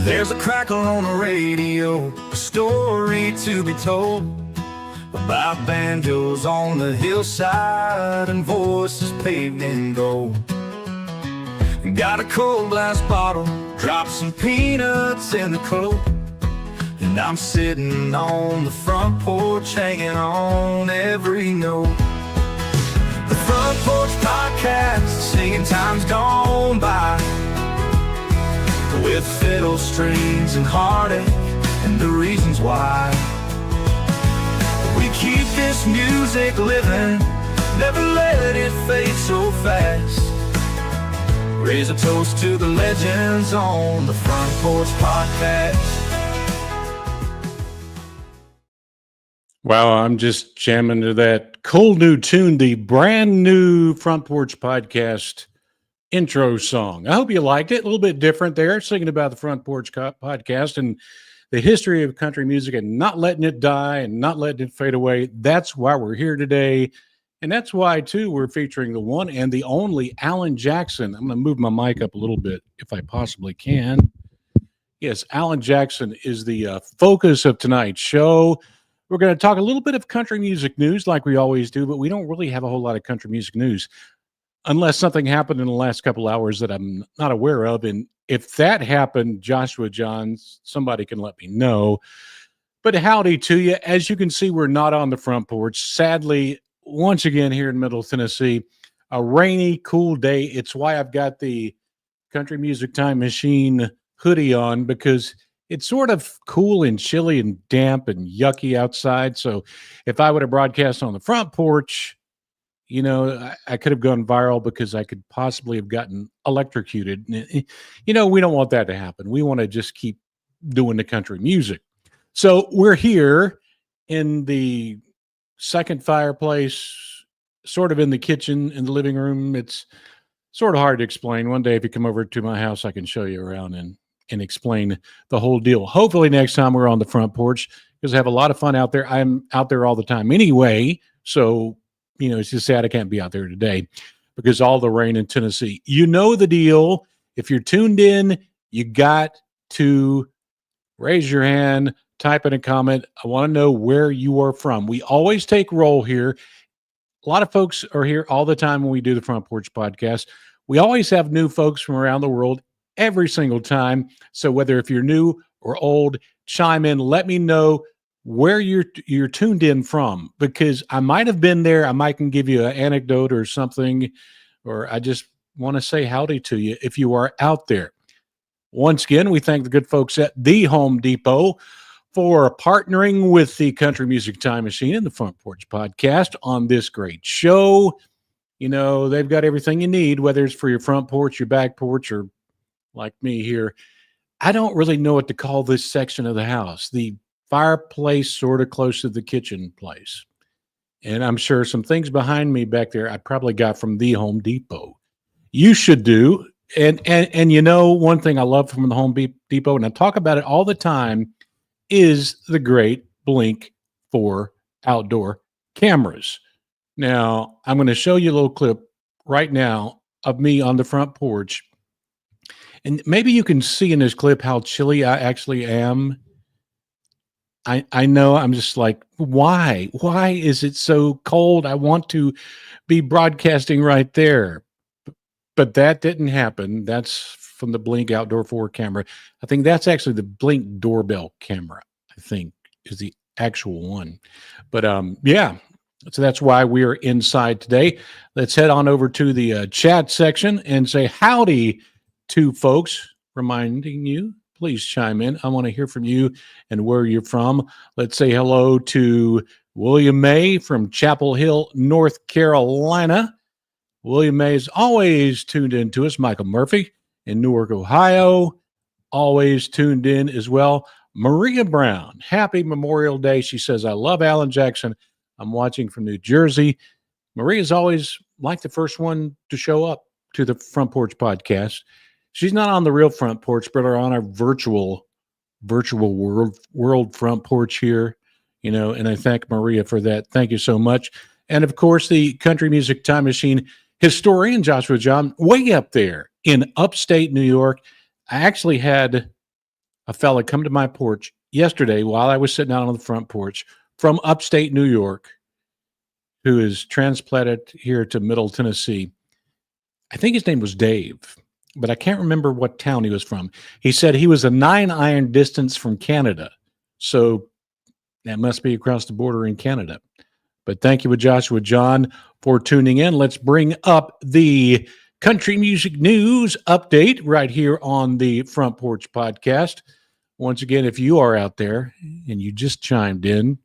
There's a crackle on the radio, a story to be told about banjos on the hillside and voices paved in gold. Got a cold glass bottle, drop some peanuts in the coat, and I'm sitting on the front porch hanging on every note. The Front Porch Podcast, singing times gone by, with fiddle strings and heartache and the reasons why. We keep this music living, never let it fade so fast. Raise a toast to the legends on the Front Porch Podcast. Wow, I'm just jamming to that cool new tune, the brand new Front Porch Podcast intro song. I hope you liked it. A little bit different there, singing about the Front Porch Podcast and the history of country music and not letting it die and not letting it fade away. That's why we're here today. And that's why, too, we're featuring the one and the only Alan Jackson. I'm going to move my mic up a little bit if I possibly can. Yes, Alan Jackson is the focus of tonight's show. We're going to talk a little bit of country music news like we always do, but we don't really have a whole lot of country music news unless something happened in the last couple hours that I'm not aware of. And if that happened, Joshua Johns, somebody can let me know. But howdy to you. As you can see, we're not on the front porch. Sadly, once again here in Middle Tennessee, a rainy, cool day. It's why I've got the Country Music Time Machine hoodie on, because it's sort of cool and chilly and damp and yucky outside. So if I would have broadcast on the front porch, you know, I could have gone viral because I could possibly have gotten electrocuted. You know, we don't want that to happen. We want to just keep doing the country music. So we're here in the second fireplace, sort of in the kitchen, in the living room. It's sort of hard to explain. One day, if you come over to my house, I can show you around and explain the whole deal. Hopefully next time we're on the front porch, because I have a lot of fun out there. I'm out there all the time anyway. So, you know, it's just sad I can't be out there today because all the rain in Tennessee. You know the deal. If you're tuned in, you got to raise your hand, type in a comment. I want to know where you are from. We always take roll here. A lot of folks are here all the time when we do the Front Porch Podcast. We always have new folks from around the world every single time. So whether if you're new or old, chime in. Let me know where you're tuned in from, because I might have been there. I might can give you an anecdote or something, or I just want to say howdy to you if you are out there. Once again, we thank the good folks at the Home Depot for partnering with the Country Music Time Machine and the Front Porch Podcast on this great show. You know, they've got everything you need, whether it's for your front porch, your back porch, or like me here. I don't really know what to call this section of the house. The fireplace sort of close to the kitchen place. And I'm sure some things behind me back there I probably got from the Home Depot. You should do. And you know, one thing I love from the Home Depot, and I talk about it all the time, is the great Blink 4 outdoor cameras. Now, I'm going to show you a little clip right now of me on the front porch. And maybe you can see in this clip how chilly I actually am. I know, I'm just like, why? Why is it so cold? I want to be broadcasting right there. But that didn't happen. That's from the Blink Outdoor 4 camera. I think that's actually the Blink doorbell camera, I think, is the actual one. But yeah, so that's why we're inside today. Let's head on over to the chat section and say howdy to folks, reminding you, please chime in. I want to hear from you and where you're from. Let's say hello to William May from Chapel Hill, North Carolina. William May is always tuned in to us. Michael Murphy in Newark, Ohio, always tuned in as well. Maria Brown, happy Memorial Day. She says, I love Alan Jackson. I'm watching from New Jersey. Maria's always like the first one to show up to the Front Porch Podcast. She's not on the real front porch, but are on our virtual world front porch here, you know, and I thank Maria for that. Thank you so much. And of course, the Country Music Time Machine historian, Joshua John, way up there in upstate New York. I actually had a fella come to my porch yesterday while I was sitting out on the front porch from upstate New York, who is transplanted here to Middle Tennessee. I think his name was Dave, but I can't remember what town he was from. He said he was a 9-iron distance from Canada. So that must be across the border in Canada. But thank you, Joshua John, for tuning in. Let's bring up the country music news update right here on the Front Porch Podcast. Once again, if you are out there and you just chimed in,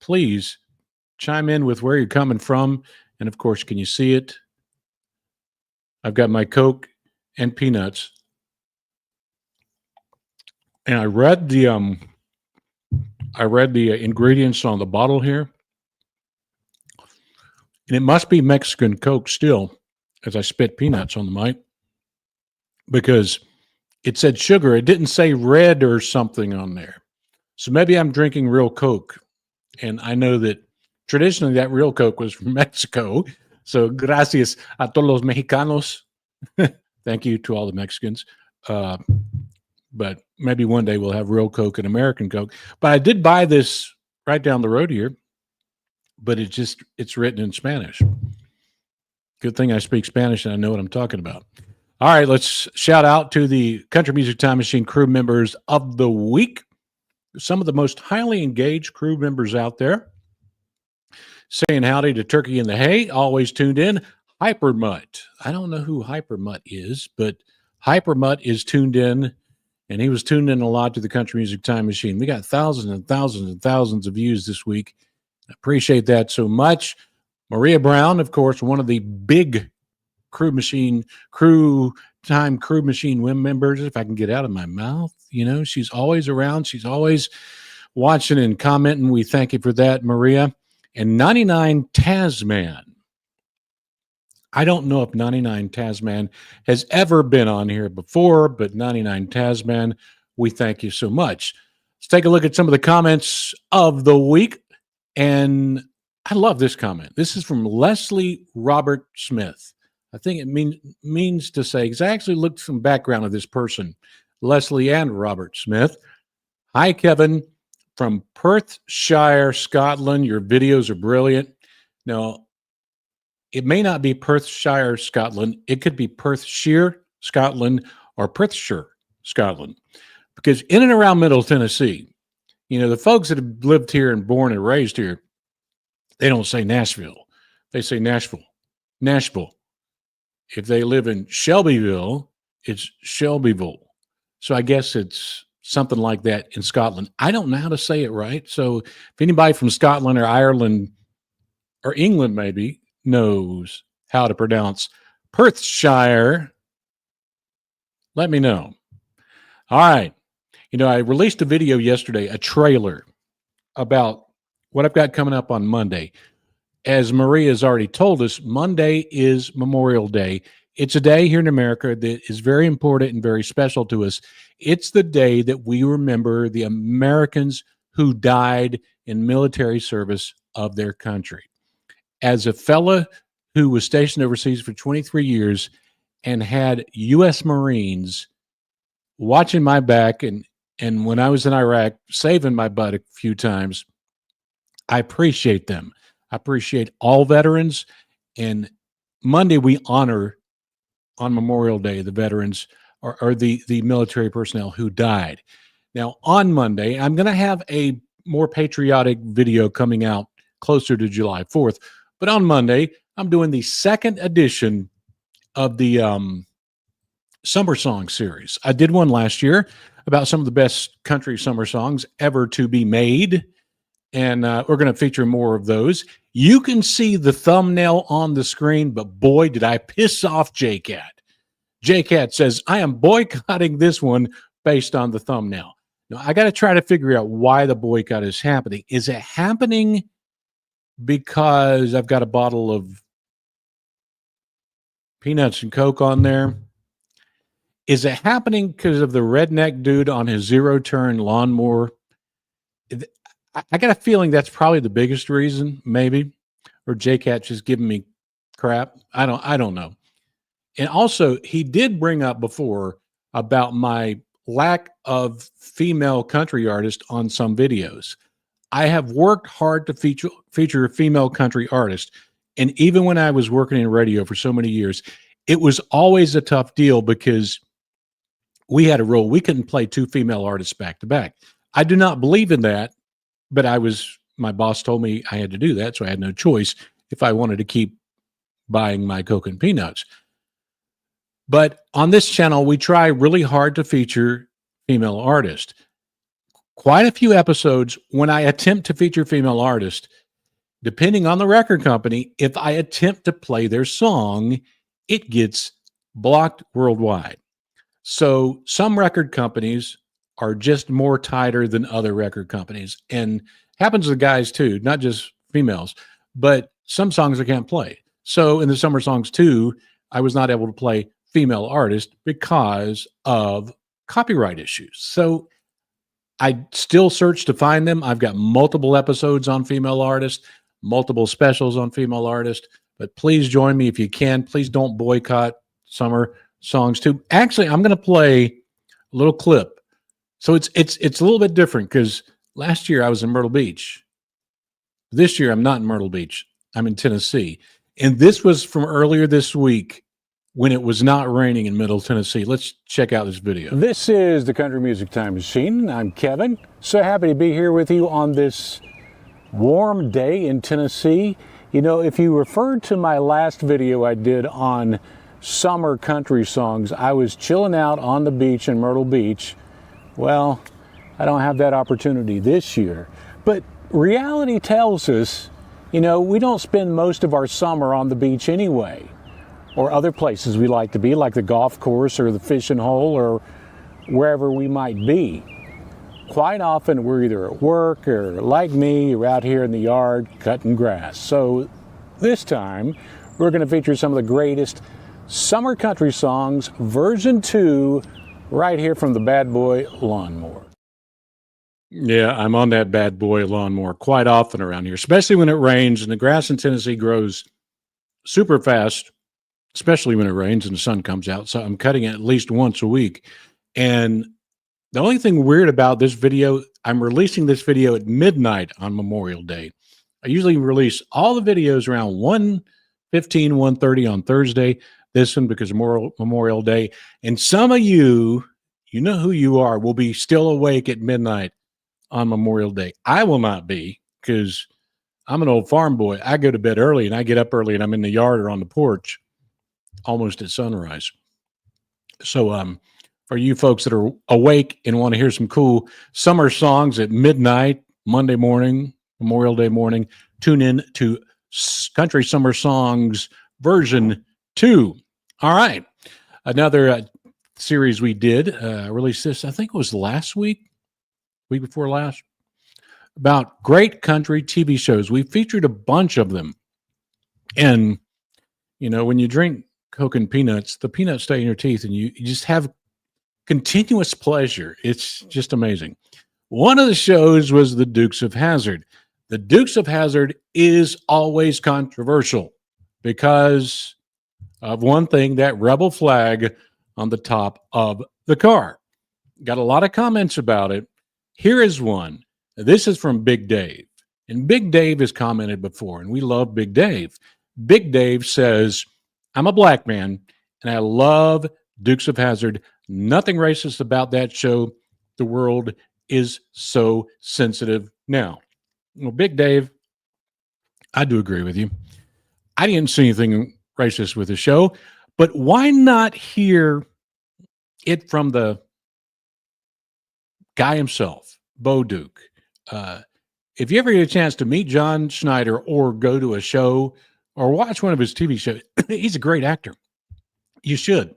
please chime in with where you're coming from. And of course, can you see it? I've got my Coke and peanuts. And I read the ingredients on the bottle here. And it must be Mexican Coke still, as I spit peanuts on the mic, because it said sugar. It didn't say red or something on there. So maybe I'm drinking real Coke. And I know that traditionally that real Coke was from Mexico. So gracias a todos los mexicanos. Thank you to all the Mexicans. But maybe one day we'll have real Coke and American Coke. But I did buy this right down the road here. But it's written in Spanish. Good thing I speak Spanish and I know what I'm talking about. All right, let's shout out to the Country Music Time Machine crew members of the week. Some of the most highly engaged crew members out there. Saying howdy to Turkey in the Hay, always tuned in. Hypermutt. I don't know who Hypermutt is, but Hypermutt is tuned in, and he was tuned in a lot to the Country Music Time Machine. We got thousands and thousands and thousands of views this week. Appreciate that so much. Maria Brown, of course, one of the big crew machine win members. If I can get out of my mouth, she's always around. She's always watching and commenting. We thank you for that, Maria. And 99 Tasman. I don't know if 99 Tasman has ever been on here before, but 99 Tasman, we thank you so much. Let's take a look at some of the comments of the week. And I love this comment. This is from Leslie Robert Smith. I think it means to say, because I actually looked some background of this person, Leslie and Robert Smith. Hi, Kevin, from Perthshire, Scotland. Your videos are brilliant. Now, it may not be Perthshire, Scotland. It could be Perthshire, Scotland, or Perthshire, Scotland. Because in and around Middle Tennessee, the folks that have lived here and born and raised here, they don't say Nashville. They say Nashville. Nashville. If they live in Shelbyville, it's Shelbyville. So I guess it's something like that in Scotland. I don't know how to say it right. So if anybody from Scotland or Ireland or England maybe knows how to pronounce Perthshire, let me know. All right. I released a video yesterday, a trailer about what I've got coming up on Monday. As Maria has already told us, Monday is Memorial Day. It's a day here in America that is very important and very special to us. It's the day that we remember the Americans who died in military service of their country. As a fella who was stationed overseas for 23 years and had U.S. Marines watching my back and when I was in Iraq, saving my butt a few times, I appreciate them. I appreciate all veterans. And Monday, we honor on Memorial Day the veterans or the military personnel who died. Now, on Monday, I'm going to have a more patriotic video coming out closer to July 4th. But on Monday, I'm doing the second edition of the Summer Song series. I did one last year about some of the best country summer songs ever to be made. And we're going to feature more of those. You can see the thumbnail on the screen, but boy, did I piss off J-Cat. J-Cat says, I am boycotting this one based on the thumbnail. Now, I got to try to figure out why the boycott is happening. Is it happening because I've got a bottle of peanuts and Coke on there? Is it happening because of the redneck dude on his zero-turn lawnmower? I got a feeling that's probably the biggest reason, maybe, or J-Cat just giving me crap. I don't know. And also, he did bring up before about my lack of female country artists on some videos. I have worked hard to feature a female country artist. And even when I was working in radio for so many years, it was always a tough deal because we had a rule. We couldn't play two female artists back to back. I do not believe in that, but my boss told me I had to do that. So I had no choice if I wanted to keep buying my Coke and Peanuts. But on this channel, we try really hard to feature female artists. Quite a few episodes when I attempt to feature female artists, depending on the record company, if I attempt to play their song, it gets blocked worldwide. So some record companies are just more tighter than other record companies, and happens to guys too, not just females, but some songs I can't play. So in the Summer Songs 2, I was not able to play female artists because of copyright issues. So I still search to find them. I've got multiple episodes on female artists, multiple specials on female artists, but please join me if you can. Please don't boycott Summer Songs 2. Actually, I'm going to play a little clip. So it's a little bit different because last year I was in Myrtle Beach. This year I'm not in Myrtle Beach. I'm in Tennessee. And this was from earlier this week when it was not raining in Middle Tennessee. Let's check out this video. This is the Country Music Time Machine. I'm Kevin. So happy to be here with you on this warm day in Tennessee. You know, if you referred to my last video I did on summer country songs, I was chilling out on the beach in Myrtle Beach. Well, I don't have that opportunity this year. But reality tells us, you know, we don't spend most of our summer on the beach anyway, or other places we like to be, like the golf course or the fishing hole or wherever we might be. Quite often we're either at work or, like me, we're out here in the yard cutting grass. So this time we're going to feature some of the greatest summer country songs, version 2, right here from the Bad Boy Lawnmower. Yeah, I'm on that Bad Boy Lawnmower quite often around here, especially when it rains, and the grass in Tennessee grows super fast, especially when it rains and the sun comes out. So I'm cutting it at least once a week. And the only thing weird about this video, I'm releasing this video at midnight on Memorial Day. I usually release all the videos around 1:15, 1:30 on Thursday. This one because of Memorial Day. And some of you know who you are, will be still awake at midnight on Memorial Day. I will not be because I'm an old farm boy. I go to bed early and I get up early and I'm in the yard or on the porch almost at sunrise. So for you folks that are awake and want to hear some cool summer songs at midnight, Monday morning, Memorial Day morning, tune in to Country Summer Songs version 2. All right. Another series we did, released this, I think it was last week before last, about great country TV shows. We featured a bunch of them. And, you know, when you drink Coke and Peanuts, the peanuts stay in your teeth and you just have continuous pleasure. It's just amazing. One of the shows was the Dukes of Hazzard. The Dukes of Hazzard is always controversial because of one thing, that rebel flag on the top of the car. Got a lot of comments about it. Here is one. This is from Big Dave. And Big Dave has commented before, and we love Big Dave. Big Dave says, I'm a black man, and I love Dukes of Hazzard. Nothing racist about that show. The world is so sensitive now. Well, Big Dave, I do agree with you. I didn't see anything racist with the show, but why not hear it from the guy himself, Bo Duke? If you ever get a chance to meet John Schneider or go to a show or watch one of his TV shows, he's a great actor. You should.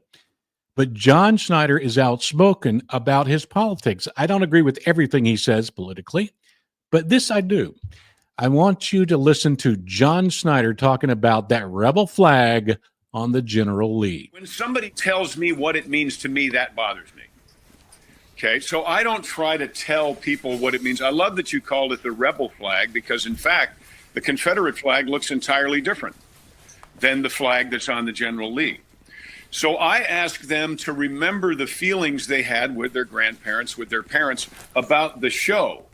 But John Schneider is outspoken about his politics. I don't agree with everything he says politically, but this I do. I want you to listen to John Schneider talking about that rebel flag on the General Lee. When somebody tells me what it means to me, that bothers me. Okay, so I don't try to tell people what it means. I love that you called it the rebel flag because, in fact, the Confederate flag looks entirely different than the flag that's on the General Lee. So I ask them to remember the feelings they had with their grandparents, with their parents about the show.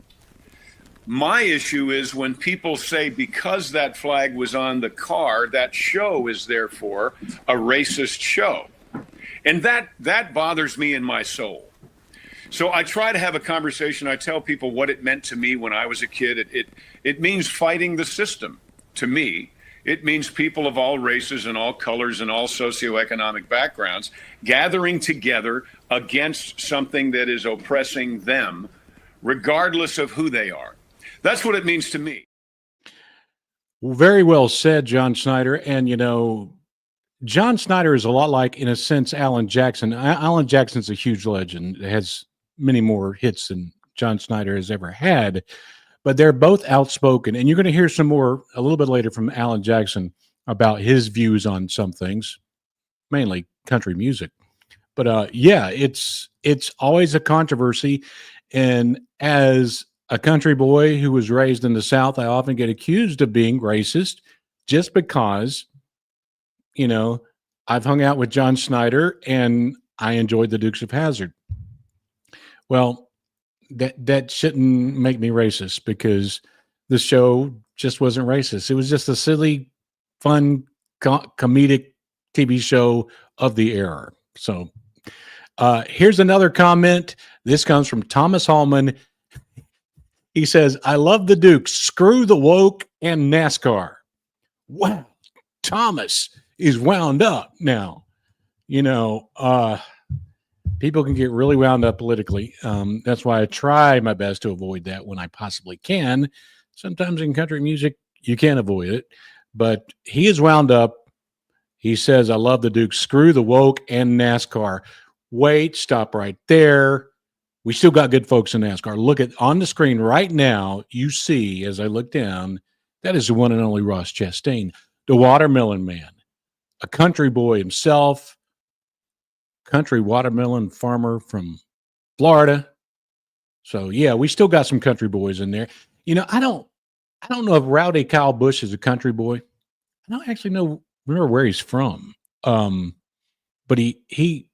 My issue is when people say because that flag was on the car, that show is therefore a racist show. And that bothers me in my soul. So I try to have a conversation. I tell people what it meant to me when I was a kid. It means fighting the system to me. It means people of all races and all colors and all socioeconomic backgrounds gathering together against something that is oppressing them, regardless of who they are. That's what it means to me. Very well said, John Snyder. And, you know, John Snyder is a lot like, in a sense, Alan Jackson. Alan Jackson's a huge legend. Has many more hits than John Snyder has ever had. But they're both outspoken, and you're going to hear some more a little bit later from Alan Jackson about his views on some things, mainly country music. But yeah, it's always a controversy. And as a country boy who was raised in the South, I often get accused of being racist just because, you know, I've hung out with John Snyder and I enjoyed the Dukes of Hazzard. Well, that shouldn't make me racist, because the show just wasn't racist. It was just a silly, fun, comedic TV show of the era. So here's another comment. This comes from Thomas Hallman. He says, I love the Dukes. Screw the woke and NASCAR. Wow. Thomas is wound up now. You know, people can get really wound up politically. That's why I try my best to avoid that when I possibly can. Sometimes in country music, you can't avoid it. But he is wound up. He says, I love the Dukes. Screw the woke and NASCAR. Wait, stop right there. We still got good folks in NASCAR. Look at on the screen right now. You see, as I look down, that is the one and only Ross Chastain, the Watermelon Man, a country boy himself, country watermelon farmer from Florida. So yeah, we still got some country boys in there. You know, I don't know if Rowdy Kyle Busch is a country boy. I don't actually remember where he's from. But he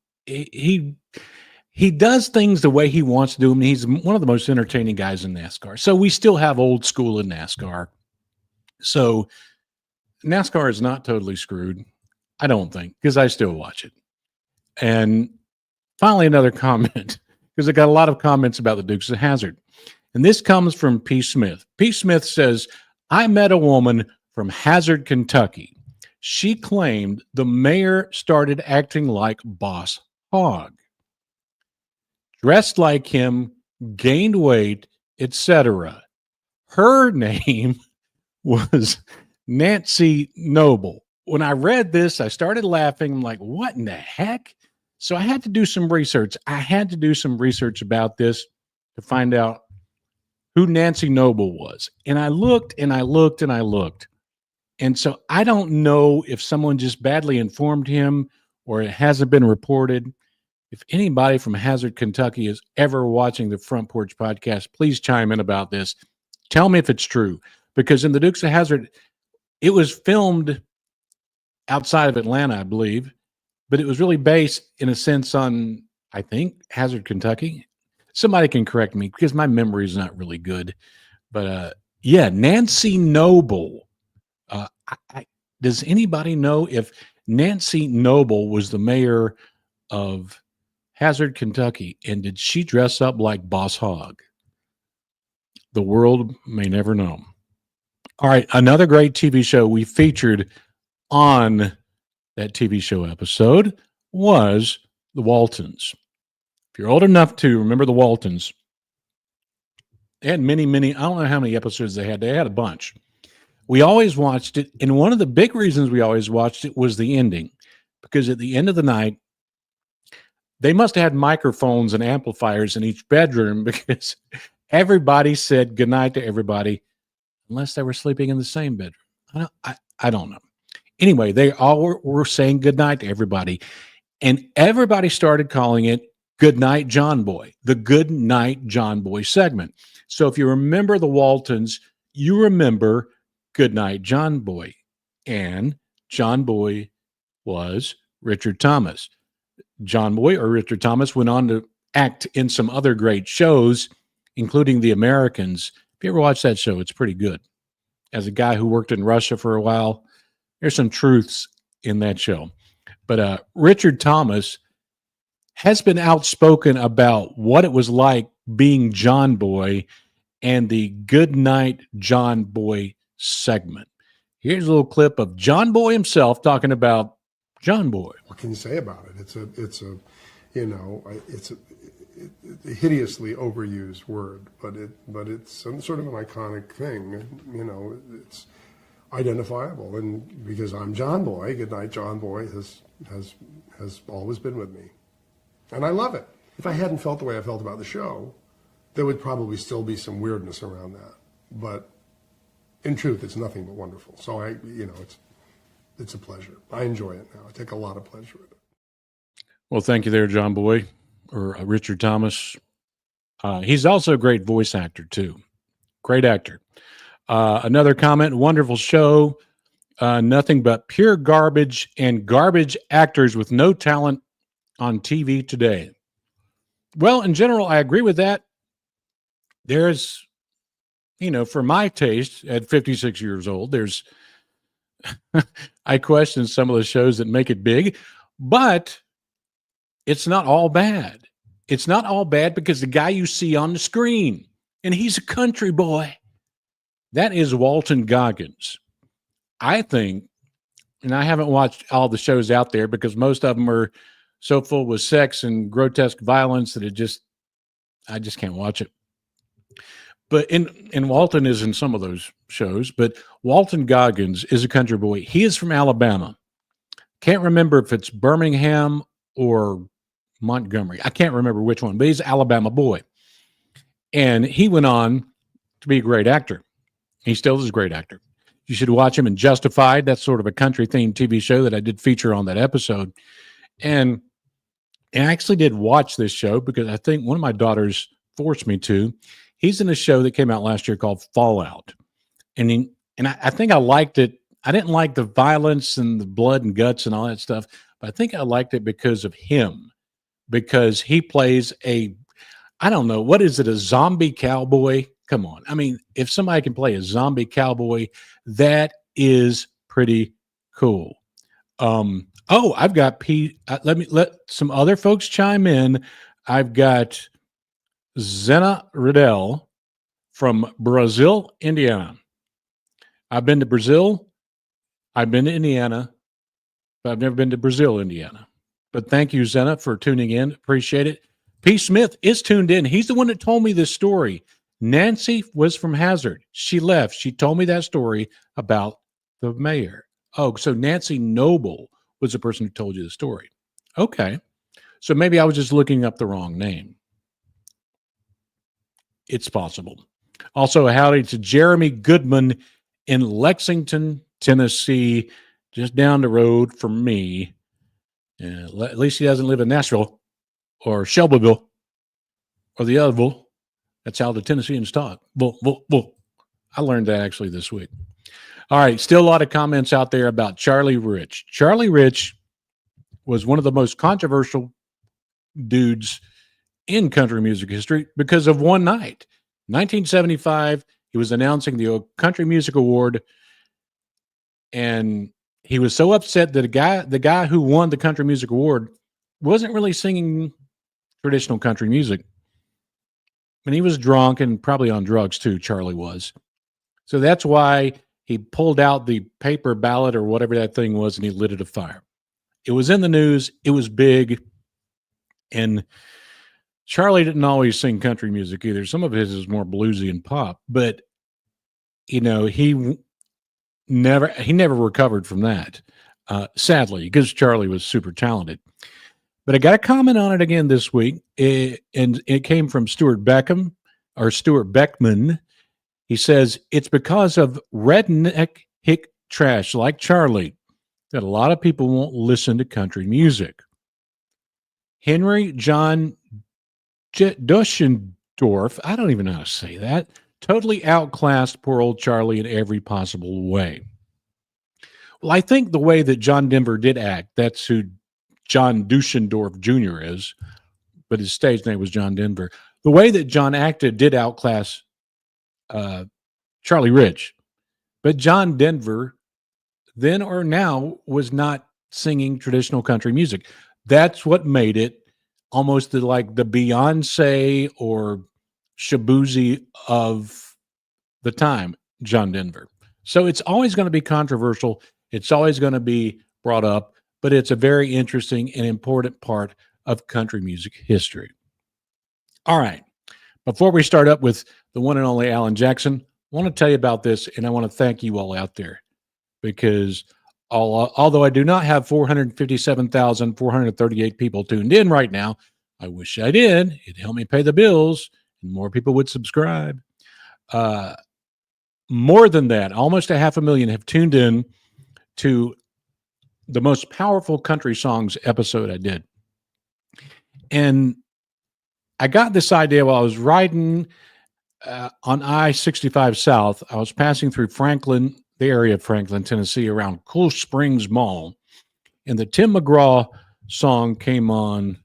does things the way he wants to do them. He's one of the most entertaining guys in NASCAR. So we still have old school in NASCAR. So NASCAR is not totally screwed, I don't think, because I still watch it. And finally, another comment, because I got a lot of comments about the Dukes of Hazzard. And this comes from P. Smith. P. Smith says, I met a woman from Hazard, Kentucky. She claimed the mayor started acting like Boss Hogg, dressed like him, gained weight, etc. Her name was Nancy Noble. When I read this, I started laughing. I'm like, what in the heck? So I had to do some research. I had to do some research about this to find out who Nancy Noble was. And I looked and I looked and I looked. And so I don't know if someone just badly informed him or it hasn't been reported. If anybody from Hazard, Kentucky is ever watching the Front Porch Podcast, please chime in about this. Tell me if it's true. Because in the Dukes of Hazzard, it was filmed outside of Atlanta, I believe, but it was really based in a sense on, I think, Hazard, Kentucky. Somebody can correct me because my memory is not really good. But yeah, Nancy Noble. Does anybody know if Nancy Noble was the mayor of Hazard, Kentucky, and did she dress up like Boss Hogg? The world may never know. All right, another great TV show we featured on that TV show episode was The Waltons. If you're old enough to remember The Waltons, they had many, I don't know how many episodes they had. They had a bunch. We always watched it, and one of the big reasons we always watched it was the ending, because at the end of the night, they must have had microphones and amplifiers in each bedroom because everybody said goodnight to everybody, unless they were sleeping in the same bedroom. I don't know. Anyway, they all were saying goodnight to everybody, and everybody started calling it Good Night John Boy, the Good Night John Boy segment. So if you remember the Waltons, you remember Good Night John Boy. And John Boy was Richard Thomas. John Boy, or Richard Thomas, went on to act in some other great shows, including The Americans. If you ever watch that show, it's pretty good. As a guy who worked in Russia for a while, there's some truths in that show. But Richard Thomas has been outspoken about what it was like being John Boy and the Good Night John Boy segment. Here's a little clip of John Boy himself talking about John Boy. What can you say about it? It's a hideously overused word, but it's some sort of an iconic thing. You know, it's identifiable, and because I'm John Boy, Good Night John Boy has always been with me, and I love it. If I hadn't felt the way I felt about the show, there would probably still be some weirdness around that. But in truth, it's nothing but wonderful. So it's a pleasure. I enjoy it now. I take a lot of pleasure in it. Well, thank you there, John Boy, or Richard Thomas. He's also a great voice actor, too. Great actor. Another comment, wonderful show. Nothing but pure garbage and garbage actors with no talent on TV today. Well, in general, I agree with that. There's, for my taste at 56 years old, there's, I question some of the shows that make it big, but it's not all bad. It's not all bad because the guy you see on the screen, and he's a country boy, that is Walton Goggins. I think, and I haven't watched all the shows out there because most of them are so full with sex and grotesque violence that I just can't watch it. But and Walton is in some of those shows, but Walton Goggins is a country boy. He is from Alabama. Can't remember if it's Birmingham or Montgomery. I can't remember which one, but he's an Alabama boy. And he went on to be a great actor. He still is a great actor. You should watch him in Justified. That's sort of a country-themed TV show that I did feature on that episode. And I actually did watch this show because I think one of my daughters forced me to. He's in a show that came out last year called Fallout. And I think I liked it. I didn't like the violence and the blood and guts and all that stuff, but I think I liked it because of him, because he plays I don't know, what is it, a zombie cowboy? Come on. I mean, if somebody can play a zombie cowboy, that is pretty cool. I've got let some other folks chime in. I've got Zena Riddell from Brazil, Indiana. I've been to Brazil. I've been to Indiana, but I've never been to Brazil, Indiana. But thank you, Zena, for tuning in. Appreciate it. P. Smith is tuned in. He's the one that told me this story. Nancy was from Hazard. She left. She told me that story about the mayor. Oh, so Nancy Noble was the person who told you the story. Okay. So maybe I was just looking up the wrong name. It's possible. Also, a howdy to Jeremy Goodman in Lexington, Tennessee, just down the road from me. At least he doesn't live in Nashville or Shelbyville or the Otherville. That's how the Tennesseans talk. I learned that actually this week. All right, still a lot of comments out there about Charlie Rich. Charlie Rich was one of the most controversial dudes in country music history because of one night. 1975, he was announcing the Country Music Award, and he was so upset that the guy who won the Country Music Award wasn't really singing traditional country music. And he was drunk and probably on drugs too, Charlie was. So that's why he pulled out the paper ballot or whatever that thing was, and he lit it afire. It was in the news. It was big. And Charlie didn't always sing country music either. Some of his is more bluesy and pop, but he never recovered from that. Sadly, because Charlie was super talented. But I got a comment on it again this week, and it came from Stuart Beckman. He says, it's because of redneck hick trash like Charlie that a lot of people won't listen to country music. Henry John Duschendorf, I don't even know how to say that, totally outclassed poor old Charlie in every possible way. Well, I think the way that John Denver did act, that's who John Dushendorf Jr. is, but his stage name was John Denver. The way that John acted did outclass Charlie Rich, but John Denver, then or now, was not singing traditional country music. That's what made it almost like the Beyonce or Shabuzi of the time, John Denver. So it's always going to be controversial. It's always going to be brought up, but it's a very interesting and important part of country music history. All right. Before we start up with the one and only Alan Jackson, I want to tell you about this, and I want to thank you all out there, because although I do not have 457,438 people tuned in right now, I wish I did. It'd help me pay the bills, and more people would subscribe. More than that, almost 500,000 have tuned in to the most powerful country songs episode I did. And I got this idea while I was riding on I-65 South. I was passing through Franklin, the area of Franklin, Tennessee, around Cool Springs Mall. And the Tim McGraw song came on,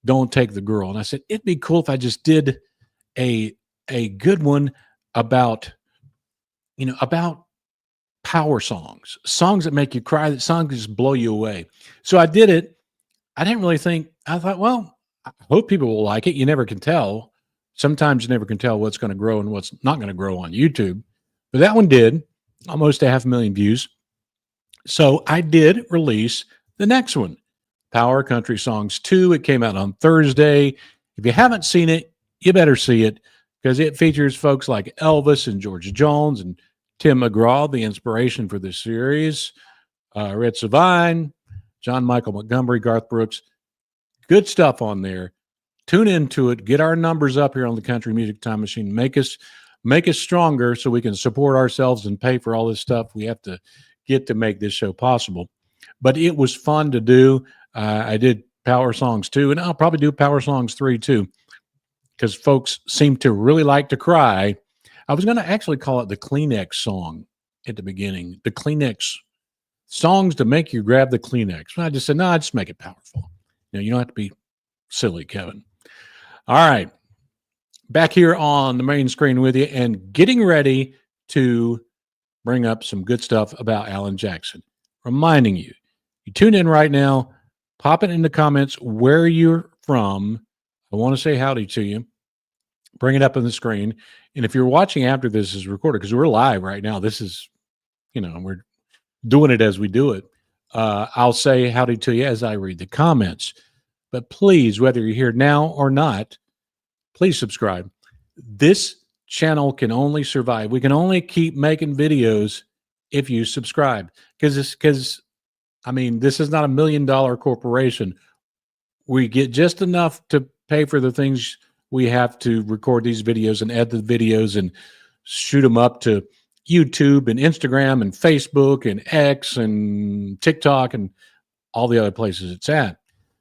Don't Take the Girl. And I said, it'd be cool if I just did a good one about power songs that make you cry, that songs that just blow you away. So I did it. I didn't really think, I thought, well, I hope people will like it. You never can tell. Sometimes you never can tell what's going to grow and what's not going to grow on YouTube. But that one did almost 500,000 views. So I did release the next one, Power Country Songs 2. It came out on Thursday. If you haven't seen it, you better see it, because it features folks like Elvis and George Jones and Tim McGraw, the inspiration for this series, Red Savine, John Michael Montgomery, Garth Brooks. Good stuff on there. Tune into it. Get our numbers up here on the Country Music Time Machine. Make us stronger so we can support ourselves and pay for all this stuff we have to get to make this show possible. But it was fun to do. I did Power Songs 2, and I'll probably do Power Songs 3 too, because folks seem to really like to cry. I was going to actually call it the Kleenex song at the beginning, the Kleenex songs to make you grab the Kleenex. And I just said, no, just make it powerful. You don't have to be silly, Kevin. All right. Back here on the main screen with you and getting ready to bring up some good stuff about Alan Jackson. Reminding you, you tune in right now, pop it in the comments where you're from. I want to say howdy to you. Bring it up on the screen. And if you're watching after this is recorded, because we're live right now, this is, we're doing it as we do it. I'll say howdy to you as I read the comments. But please, whether you're here now or not, please subscribe. This channel can only survive. We can only keep making videos if you subscribe. Because this is not $1 million corporation. We get just enough to pay for the things we have to record these videos and edit the videos and shoot them up to YouTube and Instagram and Facebook and X and TikTok and all the other places it's at.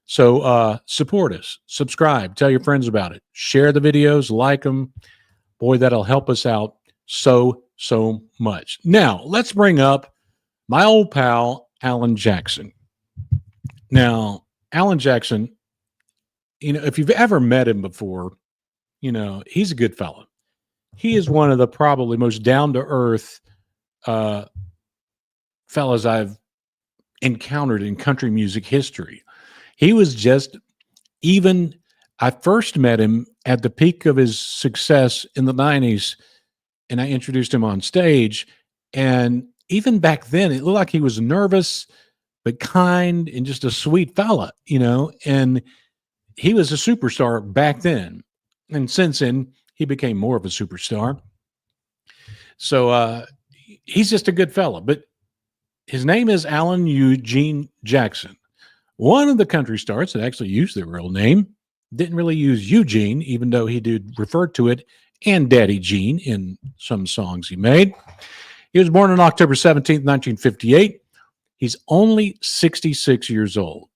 So support us, subscribe, tell your friends about it, share the videos, like them. Boy, that'll help us out so much. Now, let's bring up my old pal, Alan Jackson. Now, Alan Jackson, if you've ever met him before, he's a good fellow. He is one of the probably most down-to-earth fellas I've encountered in country music history. He was I first met him at the peak of his success in the 90s, and I introduced him on stage. And even back then, it looked like he was nervous, but kind and just a sweet fella, and he was a superstar back then. And since then, he became more of a superstar. So he's just a good fella. But his name is Alan Eugene Jackson. One of the country stars that actually used their real name didn't really use Eugene, even though he did refer to it and Daddy Gene in some songs he made. He was born on October 17th, 1958. He's only 66 years old.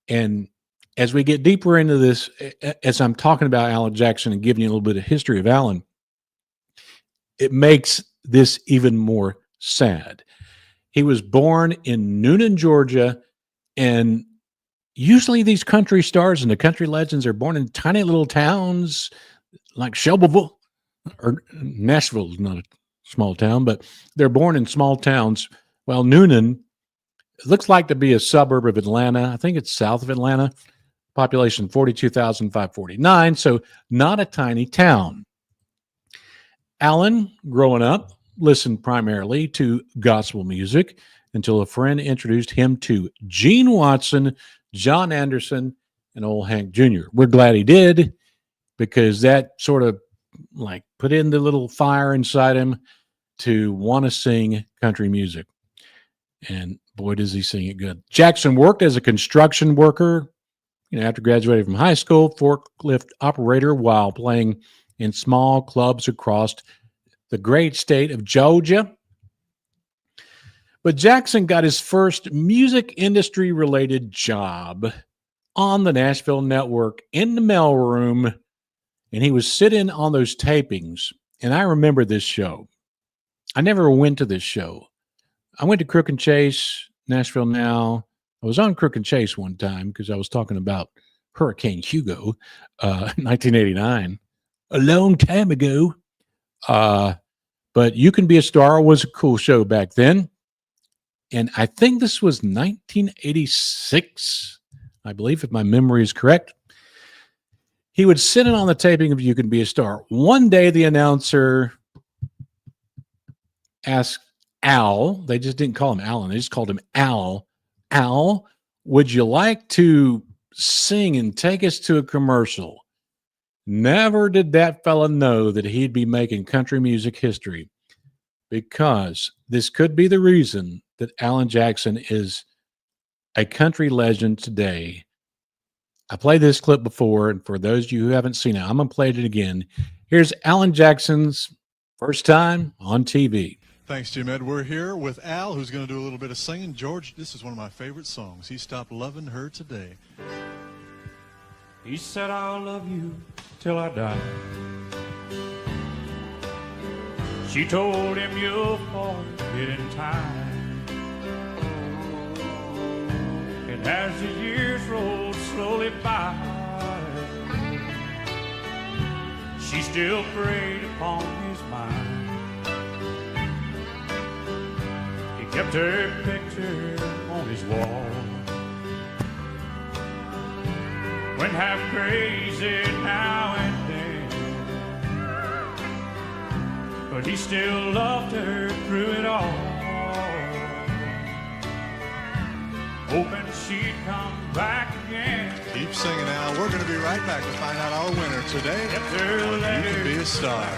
And as we get deeper into this, as I'm talking about Alan Jackson and giving you a little bit of history of Alan, it makes this even more sad. He was born in Noonan, Georgia, and usually these country stars and the country legends are born in tiny little towns like Shelbyville, or Nashville is not a small town, but they're born in small towns. Well, Noonan looks like to be a suburb of Atlanta. I think it's south of Atlanta. Population 42,549, so not a tiny town. Alan, growing up, listened primarily to gospel music until a friend introduced him to Gene Watson, John Anderson, and old Hank Jr. We're glad he did, because that sort of like put in the little fire inside him to want to sing country music. And boy, does he sing it good. Jackson worked as a construction worker, after graduating from high school, forklift operator, while playing in small clubs across the great state of Georgia. But Jackson got his first music industry related job on the Nashville network in the mailroom, and he was sitting on those tapings. And I remember this show. I never went to this show. I went to Crook and Chase, Nashville Now. I was on Crook and Chase one time because I was talking about Hurricane Hugo, 1989, a long time ago. But You Can Be a Star was a cool show back then. And I think this was 1986, I believe, if my memory is correct. He would sit in on the taping of You Can Be a Star. One day, the announcer asked Al, they just didn't call him Alan, they just called him Al. Al, would you like to sing and take us to a commercial? Never did that fella know that he'd be making country music history, because this could be the reason that Alan Jackson is a country legend today. I played this clip before, and for those of you who haven't seen it, I'm going to play it again. Here's Alan Jackson's first time on TV. Thanks, Jim Ed. We're here with Al, who's going to do a little bit of singing. George, this is one of my favorite songs. He stopped loving her today. He said, I'll love you till I die. She told him, you'll forget in time. And as the years rolled slowly by, she still preyed upon his mind. Kept her picture on his wall. Went half crazy now and then, but he still loved her through it all, hoping she'd come back again. Keep singing, Al. We're going to be right back to find out our winner today. You Can Be a Star.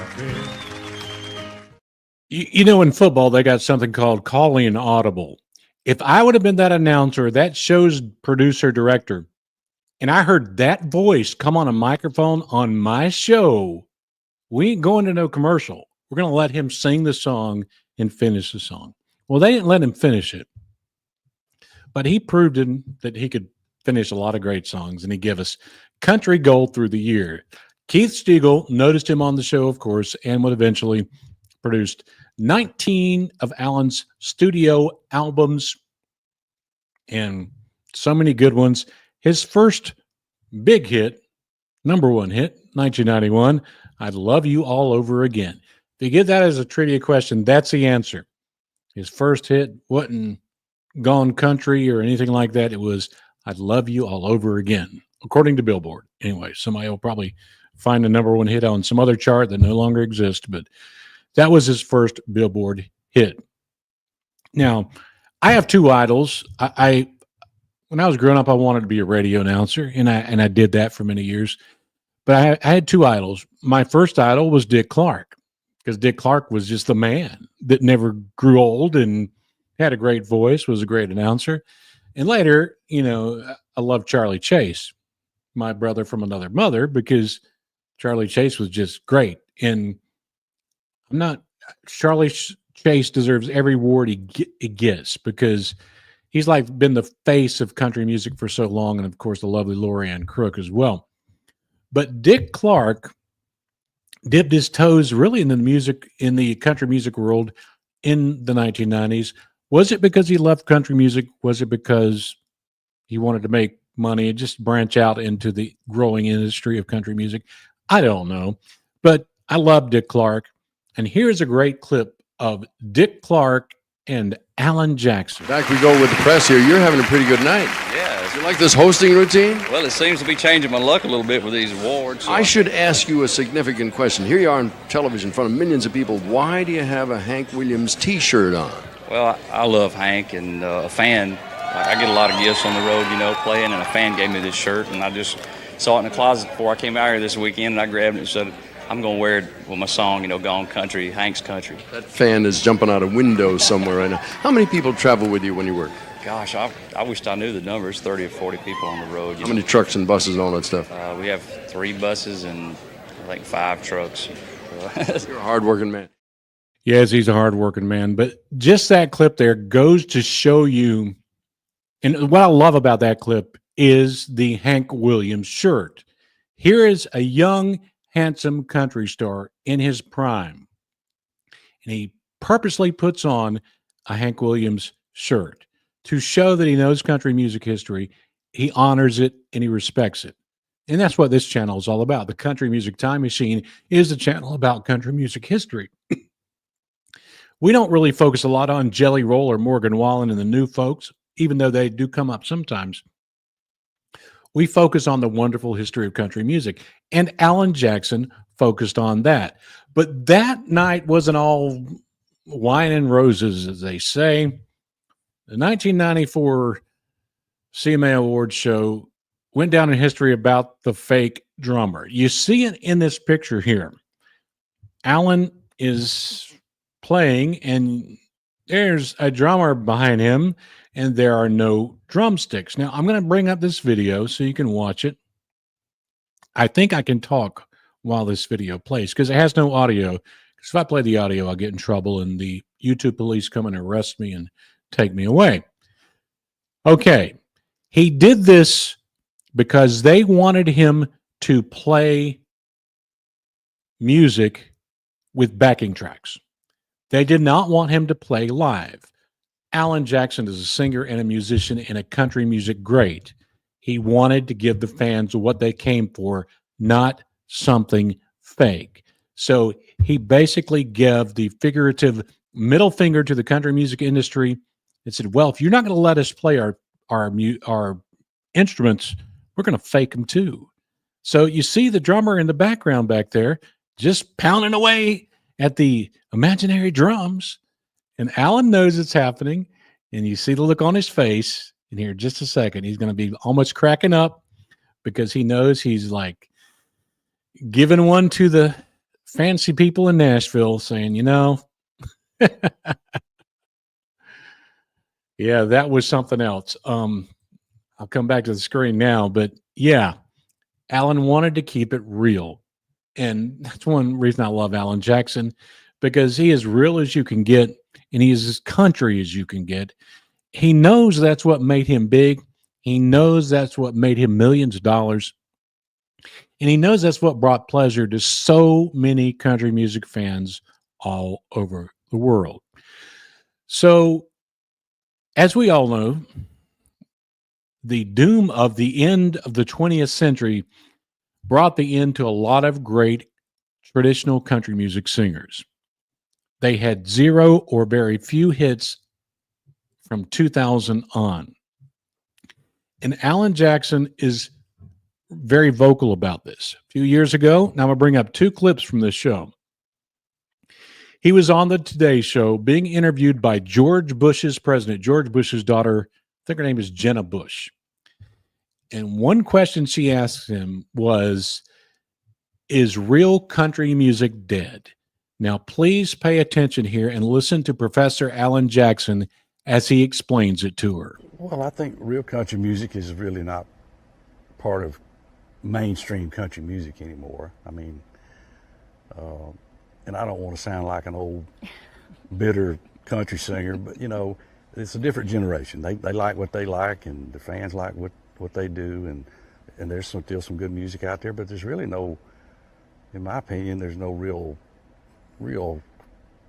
In football, they got something called calling audible. If I would have been that announcer, that show's producer, director, and I heard that voice come on a microphone on my show, we ain't going to no commercial. We're going to let him sing the song and finish the song. Well, they didn't let him finish it, but he proved that he could finish a lot of great songs, and he gave us country gold through the year. Keith Stegall noticed him on the show, of course, and would eventually produced 19 of Alan's studio albums, and so many good ones. His first big hit, number one hit, 1991, I'd Love You All Over Again. If you get that as a trivia question, that's the answer. His first hit wasn't Gone Country or anything like that. It was I'd Love You All Over Again, according to Billboard. Anyway, somebody will probably find a number one hit on some other chart that no longer exists, but that was his first Billboard hit. Now, I have two idols. When I was growing up, I wanted to be a radio announcer, and I did that for many years. But I had two idols. My first idol was Dick Clark, because Dick Clark was just the man that never grew old and had a great voice, was a great announcer. And later, I loved Charlie Chase, my brother from another mother, because Charlie Chase was just great. And Charlie Chase deserves every award he gets, because he's been the face of country music for so long, and of course the lovely Lorianne Crook as well. But Dick Clark dipped his toes really in the country music world in the 1990s. Was it because he loved country music? Was it because he wanted to make money and just branch out into the growing industry of country music? I don't know. But I love Dick Clark. And here's a great clip of Dick Clark and Alan Jackson. Back we go with the press here. You're having a pretty good night. Yeah. Do you like this hosting routine? Well, it seems to be changing my luck a little bit with these awards. So I should ask you a significant question. Here you are on television in front of millions of people. Why do you have a Hank Williams T-shirt on? Well, I love Hank, and a fan. I get a lot of gifts on the road, playing, and a fan gave me this shirt, and I just saw it in the closet before I came out here this weekend, and I grabbed it and said, I'm going to wear it with my song, Gone Country, Hank's Country. That fan is jumping out a window somewhere right now. How many people travel with you when you work? Gosh, I wished I knew the numbers, 30 or 40 people on the road. How many trucks and buses and all that stuff? We have 3 buses and, I think, 5 trucks. You're a hard-working man. Yes, he's a hard-working man. But just that clip there goes to show you, and what I love about that clip is the Hank Williams shirt. Here is a young, handsome country star in his prime, and he purposely puts on a Hank Williams shirt to show that he knows country music history. He honors it and he respects it. And that's what this channel is all about. The Country Music Time Machine is a channel about country music history. We don't really focus a lot on Jelly Roll or Morgan Wallen and the new folks, even though they do come up sometimes. We focus on the wonderful history of country music, and Alan Jackson focused on that. But that night wasn't all wine and roses, as they say. The 1994 CMA Awards show went down in history about the fake drummer. You see it in this picture here. Alan is playing, and there's a drummer behind him, and there are no drumsticks. Now, I'm going to bring up this video so you can watch it. I think I can talk while this video plays because it has no audio. Because if I play the audio, I'll get in trouble, and the YouTube police come and arrest me and take me away. Okay. He did this because they wanted him to play music with backing tracks. They did not want him to play live. Alan Jackson is a singer and a musician and a country music great. He wanted to give the fans what they came for, not something fake. So he basically gave the figurative middle finger to the country music industry and said, well, if you're not going to let us play our instruments, we're going to fake them too. So you see the drummer in the background back there just pounding away at the imaginary drums. And Alan knows it's happening. And you see the look on his face. And here, just a second, he's going to be almost cracking up because he knows he's like giving one to the fancy people in Nashville saying, yeah, that was something else. I'll come back to the screen now, but yeah, Alan wanted to keep it real. And that's one reason I love Alan Jackson, because he is real as you can get, and he is as country as you can get. He knows that's what made him big. He knows that's what made him millions of dollars. And he knows that's what brought pleasure to so many country music fans all over the world. So, as we all know, the doom of the end of the 20th century brought the end to a lot of great traditional country music singers. They had zero or very few hits from 2000 on. And Alan Jackson is very vocal about this. A few years ago, now I'm going to bring up 2 clips from this show. He was on the Today Show being interviewed by George Bush's president, George Bush's daughter. I think her name is Jenna Bush. And one question she asked him was, is real country music dead? Now, please pay attention here and listen to Professor Alan Jackson as he explains it to her. Well, I think real country music is really not part of mainstream country music anymore. I mean, and I don't want to sound like an old bitter country singer, but it's a different generation. They like what they like, and the fans like what they do, and there's still some good music out there, but there's really no, in my opinion, there's no real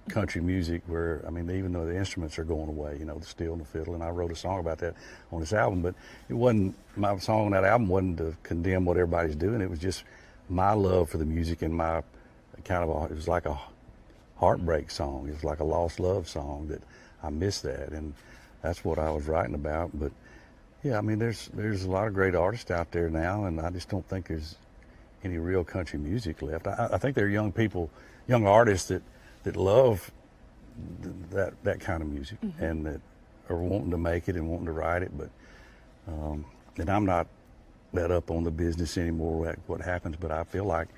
country music where, I mean, even though the instruments are going away, you know, the steel and the fiddle, and I wrote a song about that on this album, but it wasn't, my song on that album wasn't to condemn what everybody's doing. It was just my love for the music and my it was like a heartbreak song. It was like a lost love song that I miss that, and that's what I was writing about. But yeah, I mean, there's a lot of great artists out there now, and I just don't think there's any real country music left. I think there are young people, young artists that love that kind of music, and that are wanting to make it and wanting to write it. But and I'm not that up on the business anymore, what happens, but I feel like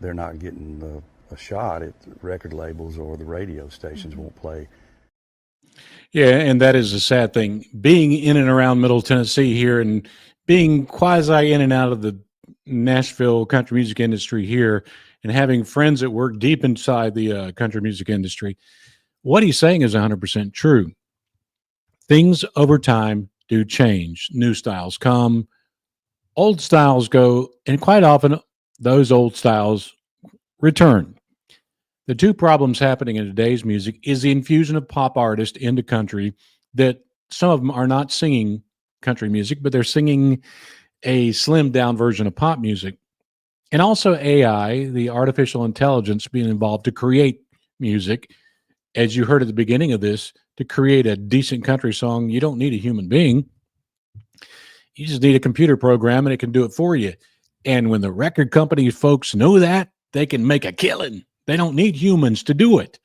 they're not getting a shot at record labels, or the radio stations won't play. Yeah, and that is a sad thing. Being in and around Middle Tennessee here, and being quasi in and out of the Nashville country music industry here, and having friends that work deep inside the country music industry, what he's saying is 100% true. Things over time do change. New styles come, old styles go, and quite often those old styles return. The two problems happening in today's music is the infusion of pop artists into country, that some of them are not singing country music, but they're singing a slimmed down version of pop music. And also AI, the artificial intelligence, being involved to create music. As you heard at the beginning of this, to create a decent country song, you don't need a human being. You just need a computer program, and it can do it for you. And when the record company folks know that, they can make a killing. They don't need humans to do it.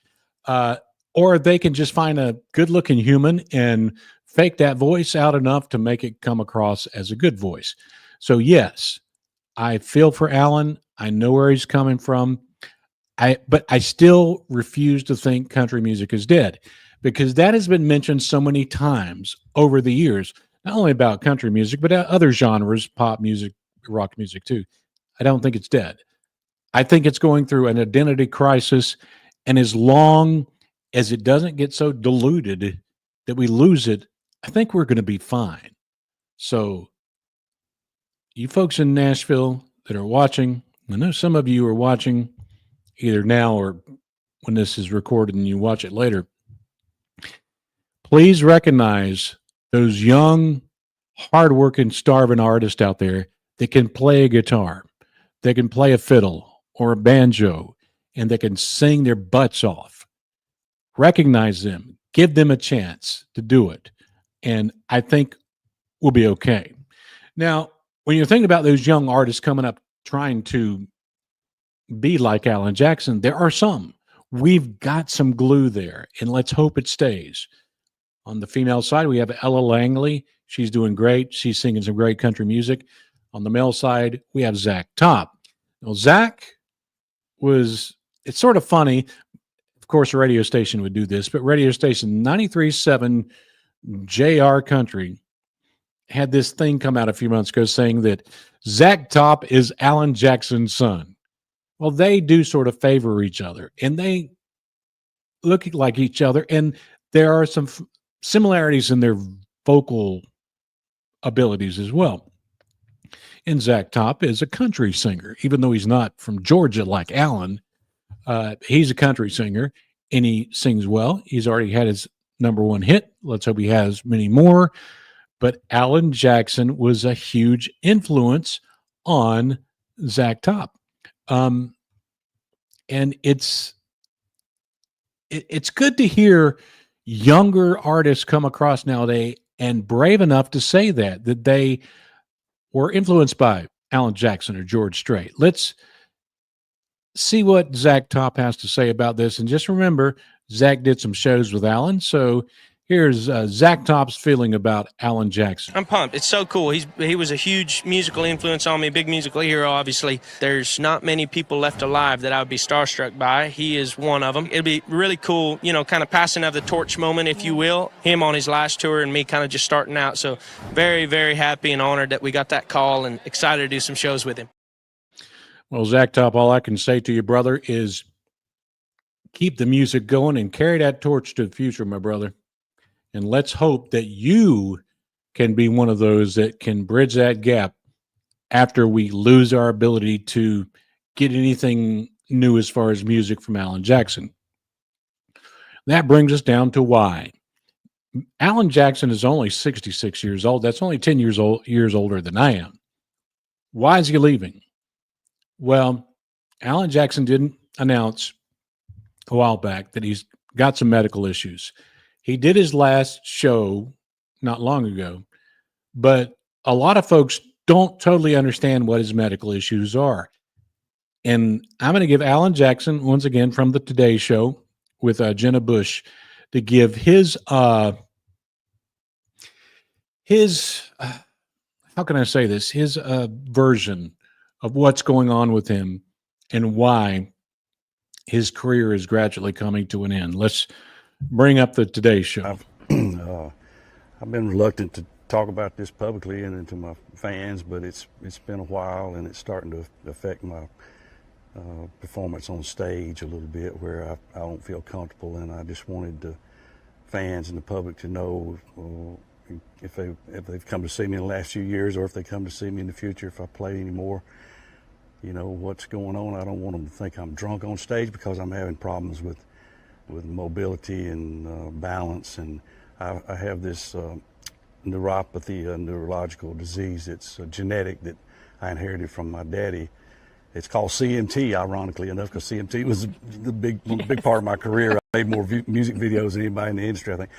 Or they can just find a good-looking human and fake that voice out enough to make it come across as a good voice. So yes, I feel for Alan. I know where he's coming from. But I still refuse to think country music is dead, because that has been mentioned so many times over the years, not only about country music, but other genres, pop music, rock music too. I don't think it's dead. I think it's going through an identity crisis, and as long as it doesn't get so diluted that we lose it, I think we're going to be fine. So you folks in Nashville that are watching, I know some of you are watching either now or when this is recorded and you watch it later, please recognize those young, hardworking, starving artists out there that can play a guitar, that can play a fiddle or a banjo, and that can sing their butts off. Recognize them, give them a chance to do it, and I think we'll be okay. Now, when you're thinking about those young artists coming up trying to be like Alan Jackson, there are some. We've got some glue there, and let's hope it stays. On the female side, we have Ella Langley. She's doing great. She's singing some great country music. On the male side, we have Zach Top. Now, Zach it's sort of funny. Of course, a radio station would do this, but radio station 93.7 JR Country had this thing come out a few months ago saying that Zach Top is Alan Jackson's son. Well, they do sort of favor each other, and they look like each other, and there are some similarities in their vocal abilities as well. And Zach Top is a country singer, even though he's not from Georgia like Alan. He's a country singer, and he sings well. He's already had his #1 hit. Let's hope he has many more. But Alan Jackson was a huge influence on Zach Top. And it's good to hear younger artists come across nowadays and brave enough to say that they were influenced by Alan Jackson or George Strait. Let's see what Zach Top has to say about this. And just remember, Zach did some shows with Alan. So here's Zach Top's feeling about Alan Jackson. I'm pumped. It's so cool. He was a huge musical influence on me, big musical hero, obviously. There's not many people left alive that I would be starstruck by. He is one of them. It'd be really cool, kind of passing of the torch moment, if you will. Him on his last tour and me kind of just starting out. So very, very happy and honored that we got that call and excited to do some shows with him. Well, Zach Top, all I can say to you, brother, is keep the music going and carry that torch to the future, my brother. And let's hope that you can be one of those that can bridge that gap after we lose our ability to get anything new as far as music from Alan Jackson. That brings us down to why. Alan Jackson is only 66 years old. That's only 10 years older than I am. Why is he leaving? Well, Alan Jackson didn't announce a while back that he's got some medical issues. He did his last show not long ago, but a lot of folks don't totally understand what his medical issues are. And I'm going to give Alan Jackson, once again, from the Today Show with Jenna Bush, to give his how can I say this? His version of what's going on with him and why his career is gradually coming to an end. Let's bring up the Today Show. I've been reluctant to talk about this publicly and to my fans, but it's been a while, and it's starting to affect my performance on stage a little bit, where I don't feel comfortable, and I just wanted the fans and the public to know if they've come to see me in the last few years, or if they come to see me in the future, if I play anymore, what's going on. I don't want them to think I'm drunk on stage, because I'm having problems with mobility and balance, and I have this neuropathy, a neurological disease. It's genetic that I inherited from my daddy. It's called CMT, ironically enough, because CMT was the big part of my career. I made more music videos than anybody in the industry, I think.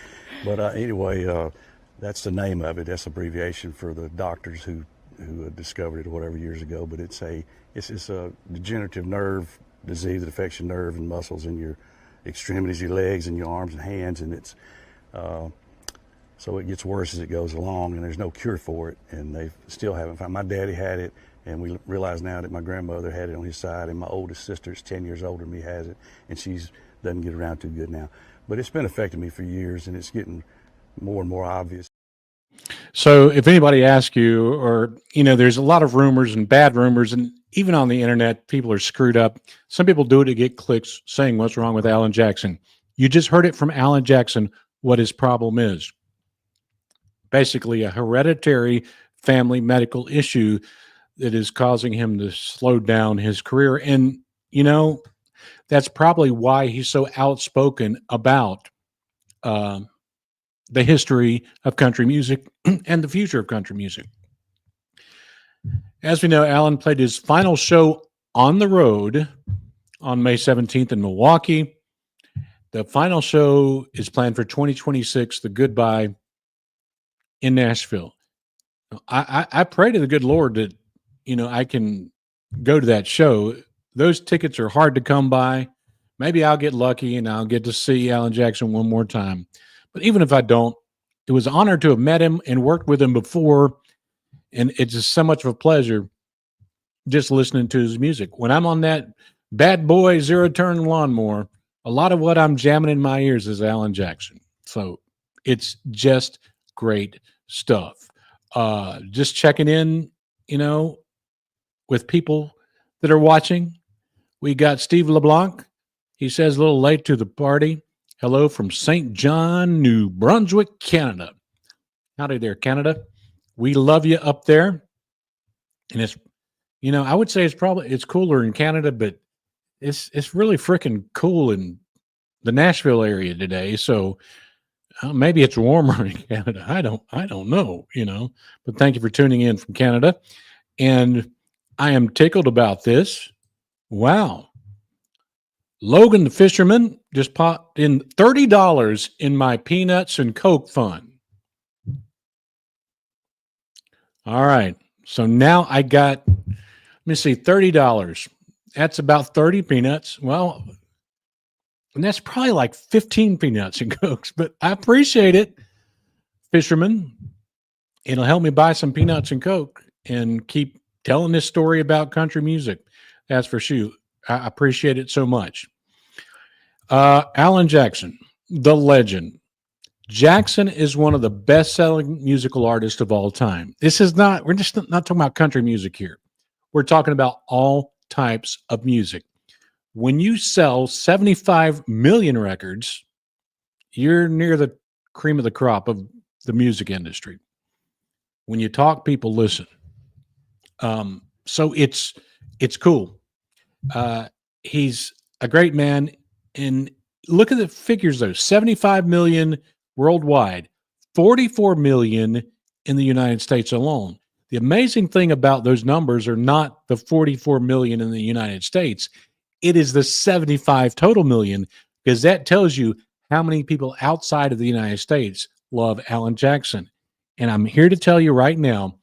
But anyway, that's the name of it. That's abbreviation for the doctors who discovered it whatever years ago. But it's a degenerative nerve disease that affects your nerve and muscles in your extremities, your legs and your arms and hands, and it's so it gets worse as it goes along, and there's no cure for it, and they still haven't found. My daddy had it, and we realize now that my grandmother had it on his side, and my oldest sister is 10 years older than me, has it, and she's doesn't get around too good now. But it's been affecting me for years, and it's getting more and more obvious. So if anybody asks you, or, there's a lot of rumors and bad rumors, and even on the internet, people are screwed up. Some people do it to get clicks saying what's wrong with Alan Jackson. You just heard it from Alan Jackson what his problem is. Basically, a hereditary family medical issue that is causing him to slow down his career. And, that's probably why he's so outspoken about the history of country music and the future of country music. As we know, Alan played his final show on the road on May 17th in Milwaukee. The final show is planned for 2026, the Goodbye in Nashville. I pray to the good Lord that, I can go to that show. Those tickets are hard to come by. Maybe I'll get lucky and I'll get to see Alan Jackson one more time. But even if I don't, it was an honor to have met him and worked with him before. And it's just so much of a pleasure just listening to his music. When I'm on that bad boy zero-turn lawnmower, a lot of what I'm jamming in my ears is Alan Jackson. So it's just great stuff. Just checking in, with people that are watching. We got Steve LeBlanc. He says a little late to the party. Hello from St. John, New Brunswick, Canada. Howdy there, Canada. We love you up there. And it's, I would say it's cooler in Canada, but it's really freaking cool in the Nashville area today. So maybe it's warmer in Canada. I don't know, but thank you for tuning in from Canada. And I am tickled about this. Wow. Logan the Fisherman just popped in $30 in my Peanuts and Coke fund. All right. So now I got, let me see, $30. That's about 30 peanuts. Well, and that's probably like 15 peanuts and Cokes, but I appreciate it, Fisherman. It'll help me buy some peanuts and Coke and keep telling this story about country music. That's for sure. I appreciate it so much. Alan Jackson, the legend. Jackson is one of the best-selling musical artists of all time. We're just not talking about country music here. We're talking about all types of music. When you sell 75 million records, you're near the cream of the crop of the music industry. When you talk, people listen. So it's cool. He's a great man, and look at the figures though, 75 million worldwide, 44 million in the United States alone. The amazing thing about those numbers are not the 44 million in the United States. It is the 75 total million, because that tells you how many people outside of the United States love Alan Jackson. And I'm here to tell you right now,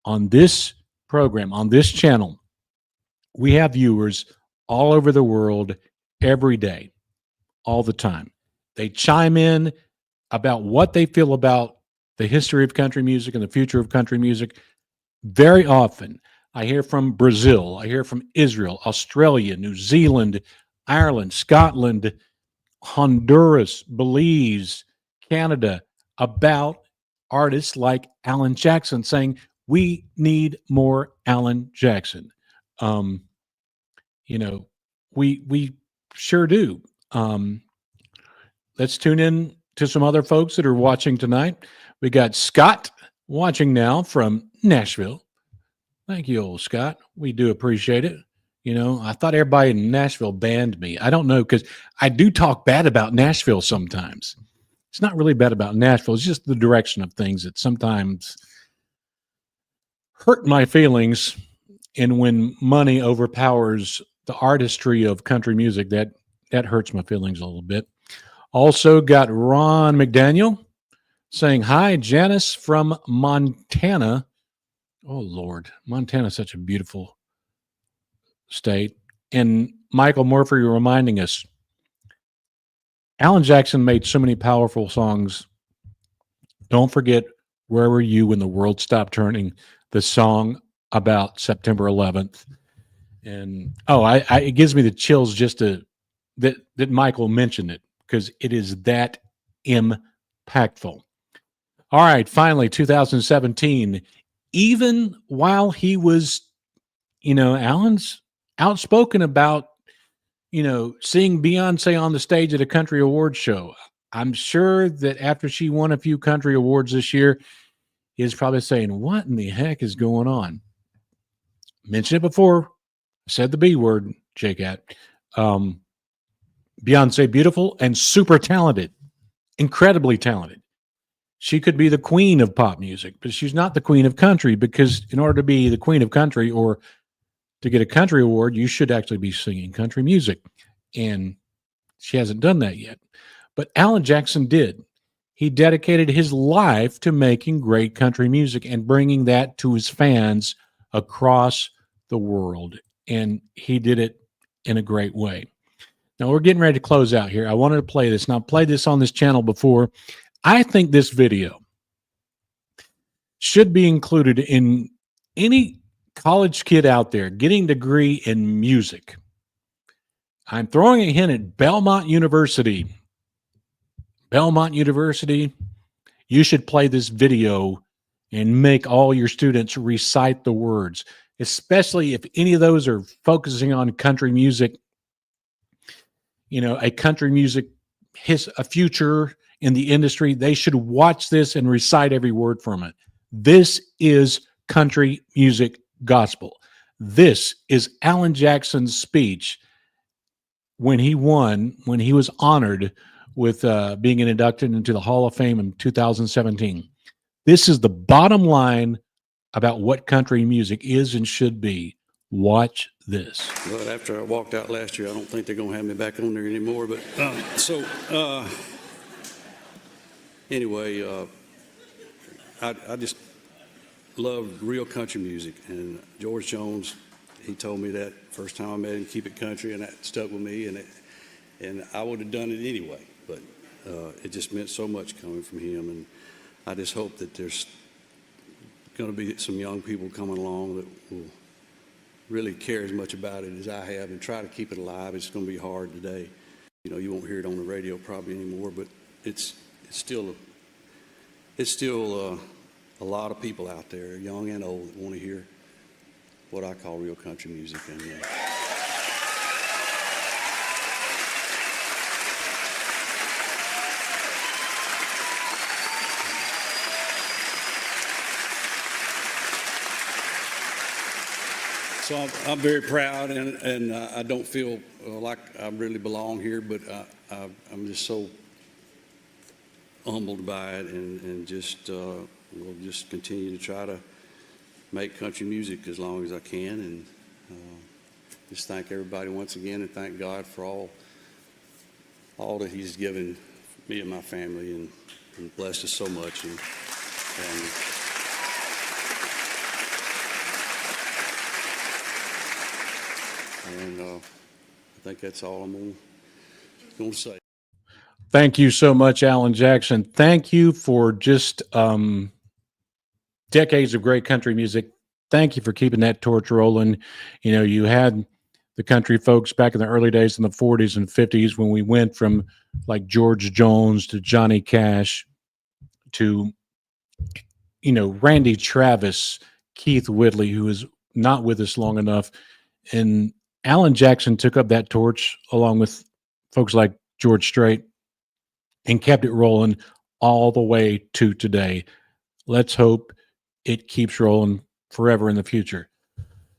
on this program, on this channel, we have viewers all over the world every day, all the time. They chime in about what they feel about the history of country music and the future of country music. Very often, I hear from Brazil, I hear from Israel, Australia, New Zealand, Ireland, Scotland, Honduras, Belize, Canada, about artists like Alan Jackson, saying, we need more Alan Jackson. You know, we sure do. Let's tune in to some other folks that are watching tonight. We got Scott watching now from Nashville. Thank you, old Scott. We do appreciate it. You know, I thought everybody in Nashville banned me. I don't know, because I do talk bad about Nashville sometimes. It's not really bad about Nashville. It's just the direction of things that sometimes hurt my feelings. And when money overpowers the artistry of country music, that hurts my feelings a little bit. Also got Ron McDaniel saying, hi, Janice from Montana. Oh, Lord. Montana's such a beautiful state. And Michael Murphy reminding us, Alan Jackson made so many powerful songs. Don't forget Where Were You When the World Stopped Turning, the song about September 11th. And it gives me the chills just that Michael mentioned it, because it is that impactful. All right, finally, 2017. Even while he was, Alan's outspoken about, seeing Beyonce on the stage at a country awards show. I'm sure that after she won a few country awards this year, he's probably saying, what in the heck is going on? Mentioned it before. Said the B word, J-Cat. Beyonce, beautiful and super talented, incredibly talented. She could be the queen of pop music, but she's not the queen of country, because in order to be the queen of country or to get a country award, you should actually be singing country music. And she hasn't done that yet. But Alan Jackson did. He dedicated his life to making great country music and bringing that to his fans across the world. And he did it in a great way. Now, we're getting ready to close out here. I wanted to play this. Now, I've played this on this channel before. I think this video should be included in any college kid out there getting a degree in music. I'm throwing a hint at Belmont University. Belmont University, you should play this video and make all your students recite the words, especially if any of those are focusing on country music, a country music, a future in the industry. They should watch this and recite every word from it. This is country music gospel. This is Alan Jackson's speech when he was honored with being inducted into the Hall of Fame in 2017. This is the bottom line about what country music is and should be. Watch this. But after I walked out last year, I don't think they're going to have me back on there anymore. But anyway, I just love real country music. And George Jones, he told me that first time I met him, keep it country, and that stuck with me. And I would have done it anyway. But it just meant so much coming from him. And I just hope that there's going to be some young people coming along that will really care as much about it as I have and try to keep it alive. It's going to be hard today. You won't hear it on the radio probably anymore, but it's still a lot of people out there, young and old, that want to hear what I call real country music. And So I'm very proud, and I don't feel like I really belong here, but I'm just so humbled by it, and just we'll just continue to try to make country music as long as I can, and just thank everybody once again, and thank God for all that He's given me and my family, and blessed us so much. And I think that's all I'm going to say. Thank you so much, Alan Jackson. Thank you for just decades of great country music. Thank you for keeping that torch rolling. You know, you had the country folks back in the early days in the 40s and 50s when we went from like George Jones to Johnny Cash to, you know, Randy Travis, Keith Whitley, who is not with us long enough. And Alan Jackson took up that torch along with folks like George Strait and kept it rolling all the way to today. Let's hope it keeps rolling forever in the future.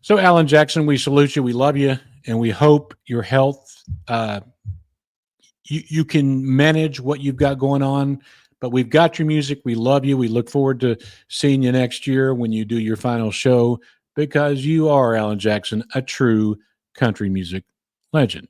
So, Alan Jackson, we salute you. We love you. And we hope your health, you can manage what you've got going on. But we've got your music. We love you. We look forward to seeing you next year when you do your final show, because you are, Alan Jackson, a true country music legend.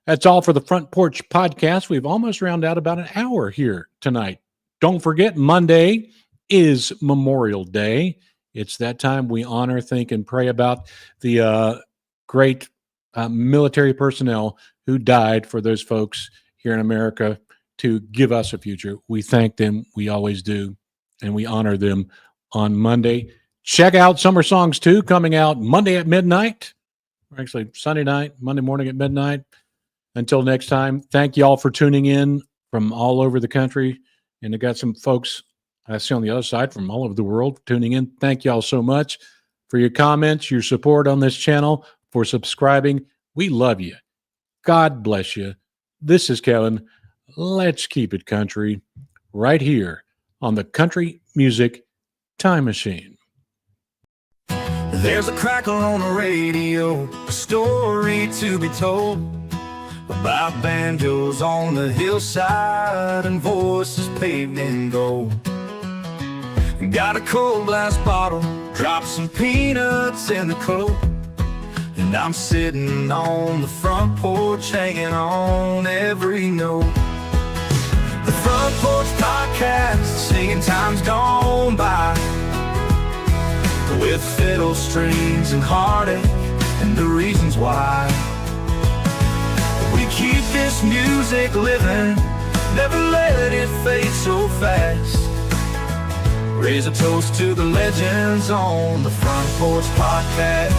That's all for the Front Porch Podcast. We've almost rounded out about an hour here tonight. Don't forget, Monday is Memorial Day. It's that time we honor, think, and pray about the great military personnel who died for those folks here in America to give us a future. We thank them. We always do. And we honor them on Monday. Check out Summer Songs 2 coming out Monday at midnight. Or actually, Sunday night, Monday morning at midnight. Until next time, thank you all for tuning in from all over the country. And I got some folks I see on the other side from all over the world tuning in. Thank you all so much for your comments, your support on this channel, for subscribing. We love you. God bless you. This is Kevin. Let's keep it country right here on the Country Music Time Machine. There's a crackle on the radio, a story to be told about banjos on the hillside and voices paved in gold. Got a cold glass bottle, drop some peanuts in the coat, and I'm sitting on the front porch hanging on every note. The Front Porch Podcast, singing times gone by, with fiddle strings and heartache and the reasons why. We keep this music living, never let it fade so fast. Raise a toast to the legends on the Front Porch Podcast.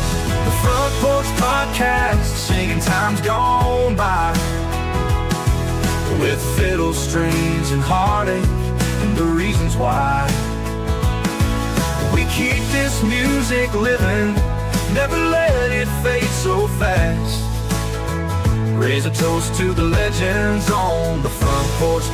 The Front Porch Podcast, singing times gone by, with fiddle strings and heartache and the reasons why. We keep this music living, never let it fade so fast. Raise a toast to the legends on the Front Porch